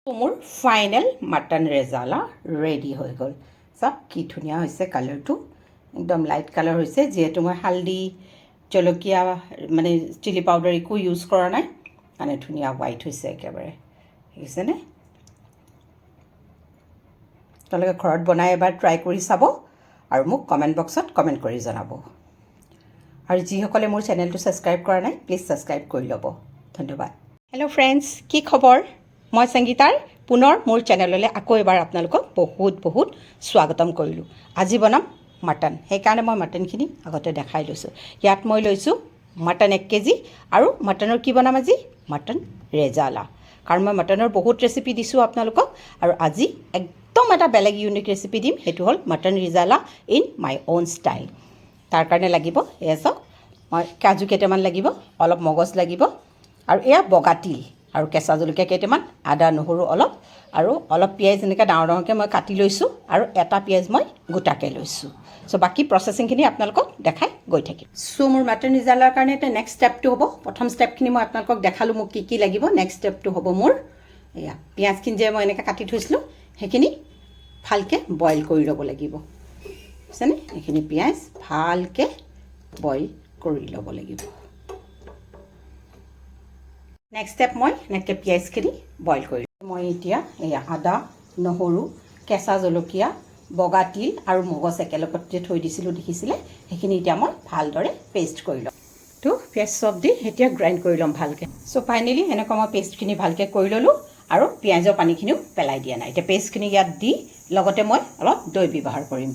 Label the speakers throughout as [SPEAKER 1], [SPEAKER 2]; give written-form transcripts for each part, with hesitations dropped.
[SPEAKER 1] মোৰ final mutton rezala ready হৈ গ'ল। চাওক কি ধুনীয়া হৈছে কালাৰটো, একদম লাইট কালাৰ হৈছে। যিহেতু মই হালধি জলকীয়া মানে চিলি পাউডাৰ একো ইউজ কৰা নাই, মানে ধুনীয়া হোৱাইট হৈছে একেবাৰে। দেখিছেনে? তোমালোকে ঘৰত বনাই এবাৰ ট্ৰাই কৰি চাব আৰু মোক কমেণ্ট বক্সত কমেণ্ট কৰি জনাব। আৰু যিসকলে মোৰ চেনেলটো ছাবস্ক্ৰাইব কৰা নাই, প্লিজ ছাবস্ক্ৰাইব কৰি ল'ব। ধন্যবাদ। হেল্ল' ফ্ৰেণ্ডছ, কি খবৰ? মই সংগীতাৰ পুনৰ মোৰ চেনেললৈ আকৌ এবাৰ আপোনালোকক বহুত স্বাগতম কৰিলোঁ। আজি বনাম মাটন, সেইকাৰণে মই মাটনখিনি আগতে দেখাই লৈছোঁ। ইয়াত মই লৈছোঁ মাটন 1 কেজি আৰু মাটনৰ কি বনাম আজি? মাটন ৰেজালা। কাৰণ মই মাটনৰ বহুত ৰেচিপি দিছোঁ আপোনালোকক, আৰু আজি একদম এটা বেলেগ ইউনিক ৰেচিপি দিম। সেইটো হ'ল mutton rezala in my own style. তাৰ কাৰণে লাগিব এয়া চাওক, মই কাজু কেইটামান লাগিব, অলপ মগজ লাগিব, আৰু এয়া বগা তিল আৰু কেঁচা জলকীয়া কেইটামান, আদা নহৰু অলপ, আৰু অলপ পিঁয়াজ এনেকৈ ডাঙৰকৈ মই কাটি লৈছোঁ, আৰু এটা পিঁয়াজ মই গোটাকৈ লৈছোঁ। চ' বাকী প্ৰচেছিংখিনি আপোনালোকক দেখাই গৈ থাকিম। চ' মোৰ মাটন ৰেজালাৰ কাৰণে এতিয়া নেক্সট ষ্টেপটো হ'ব, প্ৰথম ষ্টেপখিনি মই আপোনালোকক দেখালোঁ মোক কি লাগিব। নেক্সট ষ্টেপটো হ'ব মোৰ এয়া পিঁয়াজখিনি যে মই এনেকৈ কাটি থৈছিলোঁ, সেইখিনি ভালকৈ বইল কৰি ল'ব লাগিব। বুজিছেনে? এইখিনি পিঁয়াজ ভালকৈ বইল কৰি ল'ব লাগিব। নেক্সট ষ্টেপ, মই এনেকৈ পিঁয়াজখিনি বইল কৰি মই এতিয়া এয়া আদা নহৰু কেঁচা জলকীয়া বগা তিল আৰু মগজ একেলগত যে থৈ দিছিলোঁ দেখিছিলে, সেইখিনি এতিয়া মই ভালদৰে পেষ্ট কৰি ল'ম। তো পিঁয়াজ চব দি এতিয়া গ্ৰাইণ্ড কৰি ল'ম ভালকৈ। চ' ফাইনেলি এনেকুৱা মই পেষ্টখিনি ভালকৈ কৰি ল'লোঁ, আৰু পিঁয়াজৰ পানীখিনিও পেলাই দিয়া নাই। এতিয়া পেষ্টখিনি ইয়াত দি লগতে মই অলপ দৈ ব্যৱহাৰ কৰিম।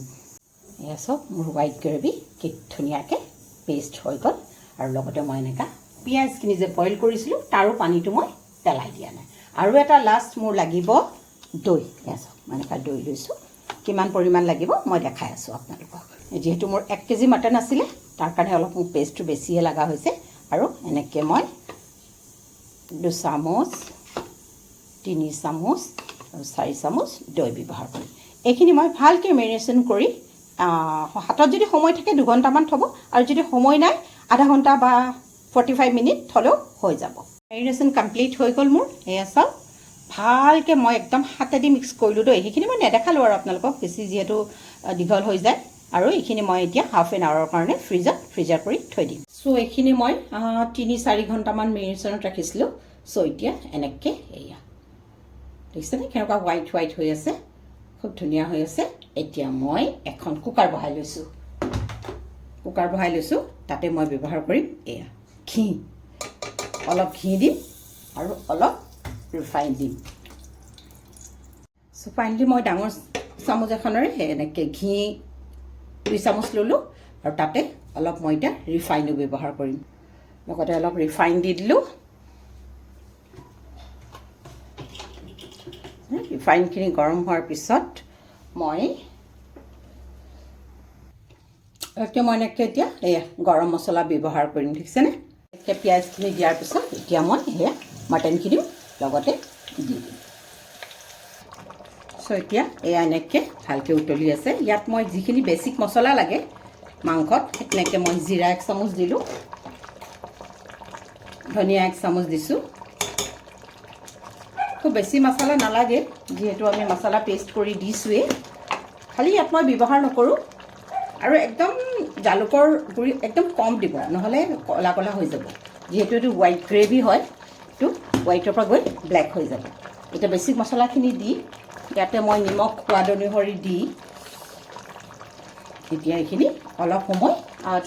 [SPEAKER 1] এয়া চব মোৰ হোৱাইট গ্ৰেভি কি ধুনীয়াকৈ পেষ্ট হৈ গ'ল, আৰু লগতে মই এনেকুৱা পিঁয়াজখিনি যে বইল কৰিছিলোঁ তাৰো পানীটো মই পেলাই দিয়া নাই। আৰু এটা লাষ্ট মোৰ লাগিব দৈ। এয়া চাওক মই এনেকুৱা দৈ লৈছোঁ, কিমান পৰিমাণ লাগিব মই দেখাই আছোঁ আপোনালোকক। যিহেতু মোৰ 1 কেজি মাটন আছিলে, তাৰ কাৰণে অলপ মোক পেষ্টটো বেছিয়ে লগা হৈছে, আৰু এনেকৈ মই 2 চামুচ 3 চামুচ আৰু 4 চামুচ দৈ ব্যৱহাৰ কৰিম। এইখিনি মই ভালকৈ মেৰিনেশ্যন কৰি হাতত যদি সময় থাকে 2 ঘণ্টামান থ'ব, আৰু যদি সময় নাই আধা ঘণ্টা বা 45 মিনিট থ'লেও হৈ যাব। মেৰিনেশ্যন কমপ্লিট হৈ গ'ল মোৰ। এয়া চাওক ভালকৈ মই একদম হাতেদি মিক্স কৰিলোঁ দৈ। সেইখিনি মই নেদেখালোঁ আৰু আপোনালোকক, বেছি যিহেতু দীঘল হৈ যায়। আৰু এইখিনি মই এতিয়া হাফ এন আৱাৰৰ কাৰণে ফ্ৰিজাৰ কৰি থৈ দিম। চ' এইখিনি মই 3-4 ঘণ্টামান মেৰিনেশ্যনত ৰাখিছিলোঁ। চ' এতিয়া এনেকৈ এয়া দেখিছেনে কেনেকুৱা হোৱাইট হৈ আছে, খুব ধুনীয়া হৈ আছে। এতিয়া মই এখন কুকাৰ বহাই লৈছোঁ। তাতে মই ব্যৱহাৰ কৰিম এয়া ঘি, অলপ ঘি দিম আৰু অলপ ৰিফাইন দিম। চ' ফাইনেলি মই ডাঙৰ চামুচ এখনেৰে এনেকৈ ঘি 2 চামুচ ল'লোঁ, আৰু তাতে অলপ মই এতিয়া ৰিফাইনো ব্যৱহাৰ কৰিম। লগতে অলপ ৰিফাইন দি দিলোঁ। ৰিফাইনখিনি গৰম হোৱাৰ পিছত মই এতিয়া এয়া গৰম মছলা ব্যৱহাৰ কৰিম। দেখিছেনে? এতিয়া পিঁয়াজখিনি দিয়াৰ পিছত এতিয়া মই এয়া মাটনখিনিও লগতে দি দিম। চ' এতিয়া এয়া এনেকৈ ভালকৈ উতলি আছে। ইয়াত মই যিখিনি বেছিক মছলা লাগে মাংসত, এনেকৈ মই জিৰা 1 চামুচ দিলোঁ, ধনিয়া 1 চামুচ দিছোঁ। খুব বেছি মছলা নালাগে, যিহেতু আমি মছলা পেষ্ট কৰি দিছোঁৱেই। খালি ইয়াত মই ব্যৱহাৰ নকৰোঁ, আৰু একদম জালুকৰ গুড়ি একদম কম দিব, নহ'লে ক'লা হৈ যাব। যিহেতু এইটো হোৱাইট গ্ৰেভি হয়, এইটো হোৱাইটৰ পৰা গৈ ব্লেক হৈ যাব। এতিয়া বেছিক মছলাখিনি দি ইয়াতে মই নিমখ সোৱাদ অনুসৰি দি এতিয়া এইখিনি অলপ সময়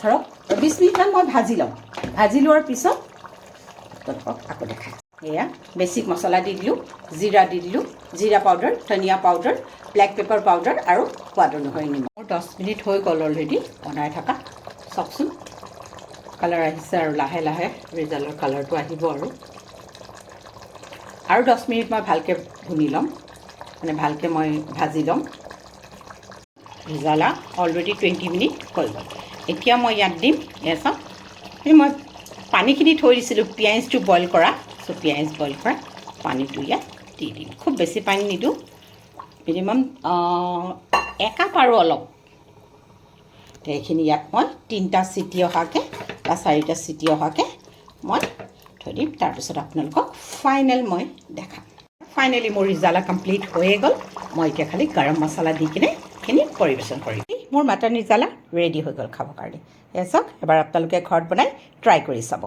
[SPEAKER 1] ধৰক 20 মিনিটমান মই ভাজি ল'ম। ভাজি লোৱাৰ পিছত আকৌ দেখাই এয়া বেছিক মছলা দি দিলোঁ, জিৰা দি দিলোঁ, জিৰা পাউডাৰ, ধনিয়া পাউডাৰ, ব্লেক পেপাৰ পাউডাৰ আৰু সোৱাদ অনুসৰি নিমখ। 10 মিনিট হৈ গ'ল অলৰেডি বনাই থকা। চাওকচোন কালাৰ আহিছে, আৰু লাহে লাহে ৰেজালৰ কালাৰটো আহিব। আৰু 10 মিনিট মই ভালকৈ ভুনি ল'ম, মানে ভালকৈ মই ভাজি ল'ম। ৰেজালা অলৰেডি 20 মিনিট হৈ গ'ল। এতিয়া মই ইয়াত দিম এয়া চাওক, মই পানীখিনি থৈ দিছিলোঁ পিঁয়াজটো বইল কৰা। চ' পিঁয়াজ বইল কৰা পানীটো ইয়াত দি দিম। খুব বেছি পানী নিদিওঁ, মিনিমাম 1 কাপ আৰু অলপ। এইখিনি ইয়াত মই 3টা চিটি অহাকৈ বা 4টা চিটি অহাকৈ মই থৈ দিম। তাৰপিছত আপোনালোকক ফাইনেল মই দেখাম। ফাইনেলি মোৰ ৰিজালা কমপ্লিট হৈয়ে গ'ল মই এতিয়া খালি গৰম মছলা দি কিনে এইখিনি পৰিৱেশন কৰিম মোৰ মাটন ৰিজালা ৰেডি হৈ গ'ল খাবৰ কাৰণে এয়া চাওক এবাৰ আপোনালোকে ঘৰত বনাই ট্ৰাই কৰি চাব